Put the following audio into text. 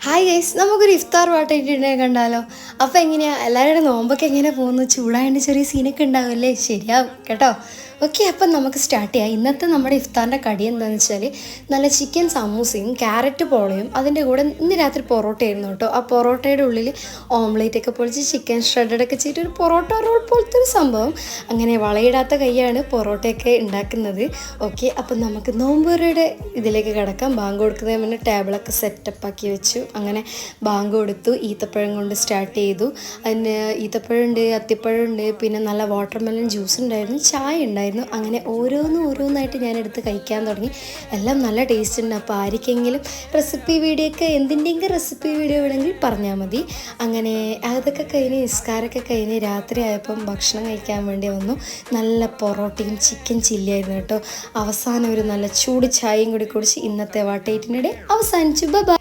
Hi guys, നമുക്കൊരു ഇഫ്താർ പാട്ടായിട്ടുണ്ടെങ്കിൽ കണ്ടാലോ? അപ്പോൾ എങ്ങനെയാണ് എല്ലാവരുടെ നോമ്പൊക്കെ എങ്ങനെ പോകുന്നു? ചൂടായതുകൊണ്ട് ചെറിയ സീനൊക്കെ ഉണ്ടാവില്ലേ? ശരിയാവും കേട്ടോ. ഓക്കെ, അപ്പം നമുക്ക് സ്റ്റാർട്ട് ചെയ്യാം. ഇന്നത്തെ നമ്മുടെ ഇഫ്താറിൻ്റെ കടി എന്താണെന്ന് വെച്ചാൽ നല്ല ചിക്കൻ സമൂസയും ക്യാരറ്റ് പോളയും അതിൻ്റെ കൂടെ ഇന്ന് രാത്രി പൊറോട്ട ആയിരുന്നു കേട്ടോ. ആ പൊറോട്ടയുടെ ഉള്ളിൽ ഓംലേറ്റ് ഒക്കെ പൊളിച്ച് ചിക്കൻ ഷ്രെഡഡ് ഒക്കെ ചെയ്തിട്ട് ഒരു പൊറോട്ട റോൾ പോലത്തെ ഒരു സംഭവം. അങ്ങനെ വളയിടാത്ത കൈയാണ് പൊറോട്ടയൊക്കെ ഉണ്ടാക്കുന്നത്. ഓക്കെ, അപ്പം നമുക്ക് നോമ്പുറയുടെ ഇതിലേക്ക് കിടക്കാം. ബാങ്ക് കൊടുക്കുന്നതിന് മുന്നേ ടേബിളൊക്കെ സെറ്റപ്പാക്കി വെച്ചു. അങ്ങനെ ബാങ്ക് കൊടുത്തു. ഈത്തപ്പഴം കൊണ്ട് സ്റ്റാർട്ട് ചെയ്തു. അതിന് ഈത്തപ്പഴമുണ്ട്, അത്തിപ്പഴമുണ്ട്, പിന്നെ നല്ല വാട്ടർമെലൺ ജ്യൂസ് ഉണ്ടായിരുന്നു, ചായ ഉണ്ടായിരുന്നു. അങ്ങനെ ഓരോന്നായിട്ട് ഞാൻ എടുത്ത് കഴിക്കാൻ തുടങ്ങി. എല്ലാം നല്ല ടേസ്റ്റ് ഉണ്ട്. അപ്പോൾ ആർക്കെങ്കിലും റെസിപ്പി വീഡിയോ ഒക്കെ എന്തിൻ്റെയെങ്കിലും റെസിപ്പി വീഡിയോ വേണമെങ്കിൽ പറഞ്ഞാൽ മതി. അങ്ങനെ അതൊക്കെ കഴിഞ്ഞ് നിസ്കാരമൊക്കെ കഴിഞ്ഞ് രാത്രി ആയപ്പം ഭക്ഷണം കഴിക്കാൻ വേണ്ടി വന്നു. നല്ല പൊറോട്ടയും ചിക്കൻ ചില്ലിയായിരുന്നു കേട്ടോ. അവസാനം ഒരു നല്ല ചൂട് ചായയും കൂടി കുടിച്ച് ഇന്നത്തെ വാട്ടേറ്റിനിടെ അവസാനിച്ചു. ബൈ.